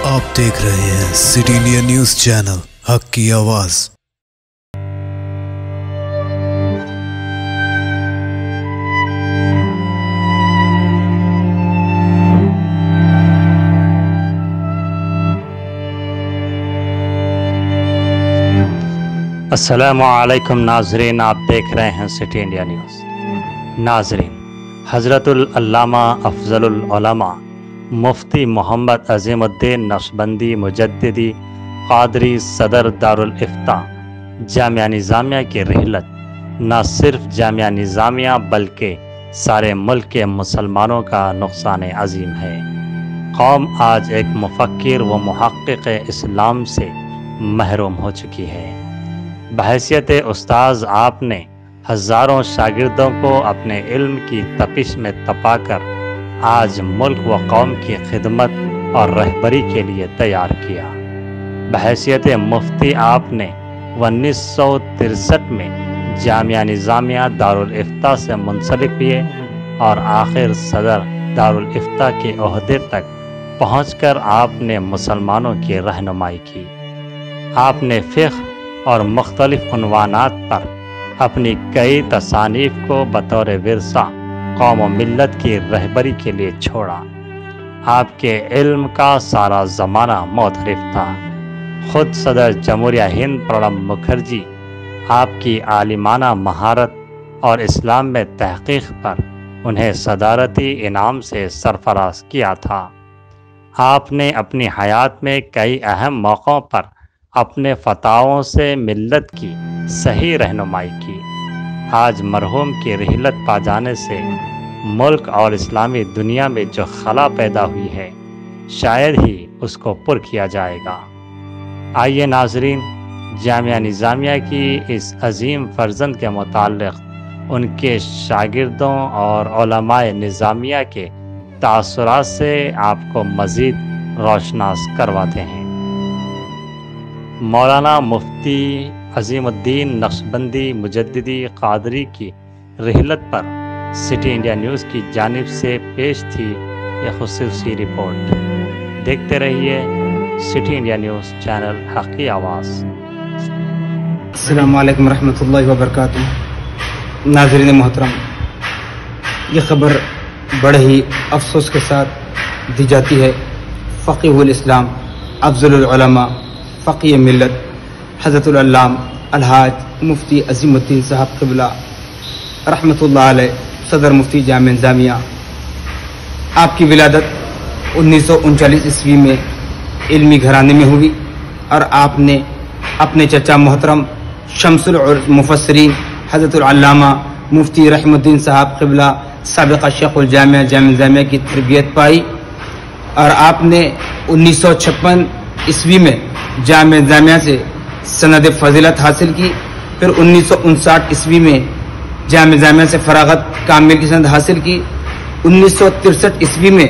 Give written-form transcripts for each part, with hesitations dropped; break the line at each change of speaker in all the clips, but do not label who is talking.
आप देख रहे हैं सिटी इंडिया न्यूज़ चैनल, हक की आवाज़।
अस्सलामुअलैकुम नाजरीन, आप देख रहे हैं सिटी इंडिया न्यूज़। नाजरीन, हज़रतुल अल्लामा अफज़लुल उलमा मुफ्ती मोहम्मद अज़ीमुद्दीन नक्शबंदी मुजद्दिदी क़ादरी सदर दारुल इफ्ता जामिया निज़ामिया की रिहलत न सिर्फ जामिया निज़ामिया बल्कि सारे मुल्क के मुसलमानों का नुक़सान अज़ीम है। कौम आज एक मुफ़क्किर व मुहक़्क़िक़ इस्लाम से महरूम हो चुकी है। बहैसियत उस्ताज़ आपने हज़ारों शागिर्दों को अपने इल्म की तपिश में तपाकर आज मुल्क व कौम की खिदमत और रहबरी के लिए तैयार किया। बहैसियत मुफ्ती आपने 1963 में जामिया निज़ामिया दारुल इफ्ता से मुंसलिक हुए और आखिर सदर दारुल इफ्ता के ओहदे तक पहुंचकर आपने मुसलमानों की रहनुमाई की। आपने फ़िक़्ह और मुख्तलिफ उन्वानात पर अपनी कई तसानीफ़ को बतौर विरसा कौम व मिल्लत की रहबरी के लिए छोड़ा। आपके इल्म का सारा ज़माना मोतरिफ था। ख़ुद सदर जमहूरिया हिंद प्रणब मुखर्जी आपकी आलिमाना महारत और इस्लाम में तहक़ीक़ पर उन्हें सदारती इनाम से सरफराज किया था। आपने अपनी हयात में कई अहम मौक़ों पर अपने फ़ताओं से मिल्लत की सही रहनुमाई की। आज मरहूम की रिहलत पा जाने से मुल्क और इस्लामी दुनिया में जो खला पैदा हुई है, शायद ही उसको पुर किया जाएगा। आइए नाजरीन, जामिया निज़ामिया की इस अजीम फ़र्जंद के मुताल्लिक़ उनके शागिर्दों और उलमाए निज़ामिया के तासुरात से आपको मज़ीद रोशनास करवाते हैं। मौलाना मुफ्ती अज़ीमुद्दीन नक्शबंदी मुजद्दिदी क़ादरी की रिहलत पर सिटी इंडिया न्यूज़ की जानिब से पेश थी यह ख़ुसूसी रिपोर्ट। देखते रहिए सिटी इंडिया न्यूज़ चैनल, हक़ की आवाज़।
अस्सलामु अलैकुम रहमतुल्लाहि व बरकातुहू। नाज़रीन मोहतरम, ये ख़बर बड़े ही अफसोस के साथ दी जाती है। फ़क़ीहुल इस्लाम अफ़ज़लुल उलमा फ़क़ीह मिल्लत हज़रतुल अल्लाम अलहाज मुफ्ती अज़ीमुद्दीन साहब क़िबला रहमतुल्लाह अलैह सदर मुफ्ती जामिया निज़ामिया, आपकी विलादत 1939 ईस्वी में इल्मी घराने में हुई और आपने अपने चचा मोहतरम शम्सुल मुफस्सिरीन हज़रतुल अल्लामा मुफ्ती रहमुद्दीन साहब क़िबला साबिक़ा शेख़ुल जामिया निज़ामिया की तरबियत पाई और आपने 1956 ईस्वी में जामिया निज़ामिया से सनद फ़ज़ीलत हासिल की। फिर 1959 ईस्वी में जामिया निज़ामिया से फ़राग़त कामिल की सनद हासिल की। 1963 ईस्वी में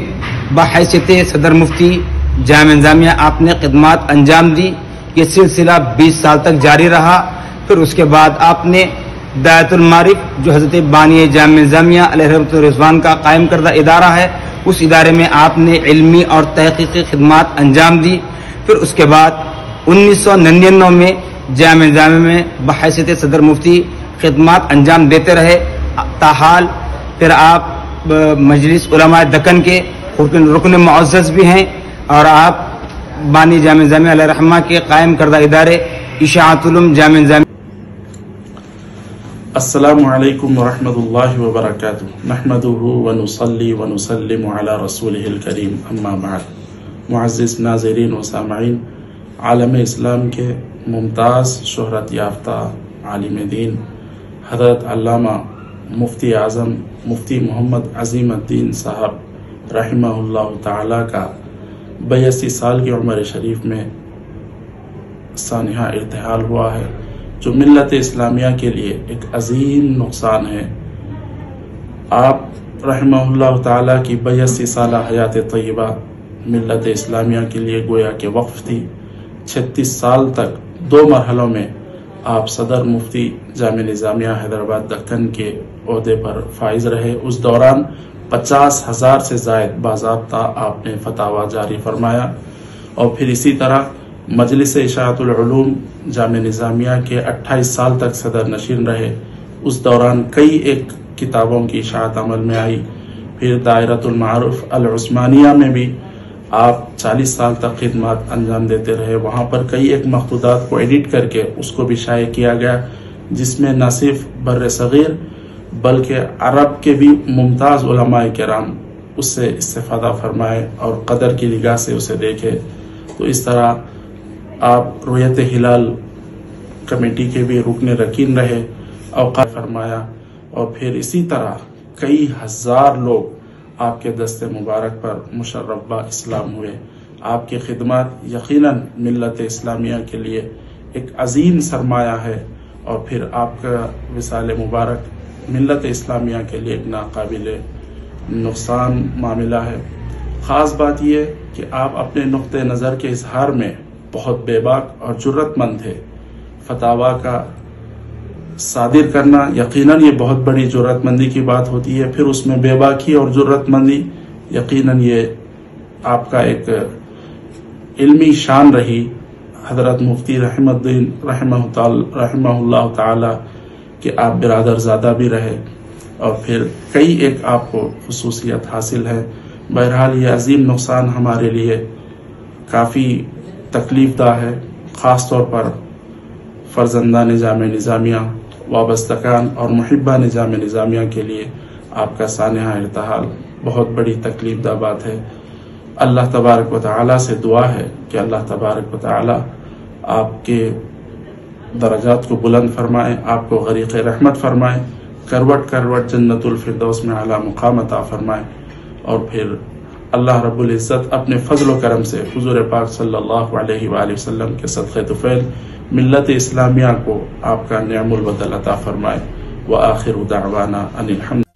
बहैसियत सदर मुफ्ती जामिया निज़ामिया आपने खिदमत अंजाम दी। ये सिलसिला 20 साल तक जारी रहा। फिर उसके बाद आपने दायतुल मारिफ, जो हज़रत बानी जामिया निज़ामिया अलैहि रहमतुर रिज़वान का कायम करदा इदारा है, उस इदारे में आपने इल्मी और तहक़ीक़ी खिदमत अंजाम दी। फिर उसके बाद 1999 में जामिया निज़ामिया में बहैसियत सदर मुफ्ती खिदमत अंजाम देते रहे। ताहाल फिर आप मजलिस उलमा दक्कन के रुकन मुअज़्ज़ज़ भी हैं और आप बानी जामिया निज़ामिया अलैहि रहमा के कायम करदा इदारे इशाअतुल उलूम जामिया निज़ामिया।
अस्सलामु अलैकुम व रहमतुल्लाहि व बरकातुहू। नहमदुहु व नुसल्ली व नुसल्लिमु अला रसूलिहिल करीम, अम्मा बाद। मुअज़्ज़िज़ नाज़रीन व सामईन, आलम इस्लाम के मुमताज़ शोहरत याफ्ता आलिम दीन हज़रत अल्लामा मुफ्ती आज़म मुफ्ती मोहम्मद अज़ीमुद्दीन साहब रहिमहुल्लाह ताला का 82 साल की उम्र शरीफ में सानिहा इर्तिहाल हुआ है, जो मिल्लत इस्लामिया के लिए एक अजीम नुकसान है। आप रहिमहुल्लाह ताला की 82 साल हयात तय्यबा मिल्लत इस्लामिया के लिए गोया के वक्फ थी। 36 साल तक 2 मरहलों में आप सदर मुफ्ती जामिया निज़ामिया हैदराबाद दक्कन के ओहदे पर फाइज रहे। उस दौरान 50,000 से ज़ायद बाज़ाब्ता आपने फतावा जारी फरमाया। اور پھر اسی طرح مجلس اشاعت العلوم جامعہ نظامیہ کے 28 سال تک صدر نشین رہے. اس دوران کئی ایک کتابوں کی اشاعت عمل میں آئی. پھر دائرۃ المعارف العثمانیہ میں بھی آپ 40 سال تک خدمات انجام دیتے رہے. وہاں پر کئی ایک مخطوطات کو ایڈٹ کر کے اس کو بھی شائع کیا گیا، جس میں نہ صرف بر صغیر بلکہ عرب کے بھی ممتاز علماء کرام اس سے استفادہ فرمائے اور قدر کی نگاہ سے اسے دیکھے. تو اس طرح آپ رؤیت ہلال کمیٹی کے بھی رکن رکین رہے، اوقات فرمایا، اور پھر اسی طرح کئی ہزار لوگ آپ کے دست مبارک پر مشرف اسلام ہوئے. آپ کی خدمات یقیناً ملت اسلامیہ کے لیے ایک عظیم سرمایہ ہے، اور پھر آپ کا وصال مبارک ملت اسلامیہ کے لیے ایک ناقابل نقصان معاملہ ہے. خاص بات یہ کہ آپ اپنے نقطہ نظر کے اظہار میں بہت بے باک اور جرت مند تھے. فتاوا کا صادر کرنا یقیناً یہ بہت بڑی جرت مندی کی بات ہوتی ہے، پھر اس میں بے باکی اور جرت مندی یقیناً یہ آپ کا ایک علمی شان رہی. حضرت مفتی رحمہ الدین رحمہ اللہ تعالی کہ آپ برادر زادہ بھی رہے، اور پھر کئی ایک آپ کو خصوصیت حاصل ہے. بہرحال یہ عظیم نقصان ہمارے لیے کافی تکلیف دہ ہے، خاص طور پر فرزندان جامعہ نظامیہ، وابستگان اور محبان جامعہ نظامیہ کے لیے آپ کا سانحہ ارتحال بہت بڑی تکلیف دہ بات ہے. اللہ تبارک و تعالی سے دعا ہے کہ اللہ تبارک و تعالی آپ کے درجات کو بلند فرمائے، آپ کو غریق رحمت فرمائے، کروٹ کروٹ جنت الفردوس میں اعلیٰ مقام عطا فرمائے. اور پھر اللہ رب العزت اپنے فضل و کرم سے حضور پاک صلی اللہ علیہ وآلہ وسلم کے صدقہ طفیل ملت اسلامیہ کو آپ کا نعم البدل عطا فرمائے. وآخر دعوانا ان الحمد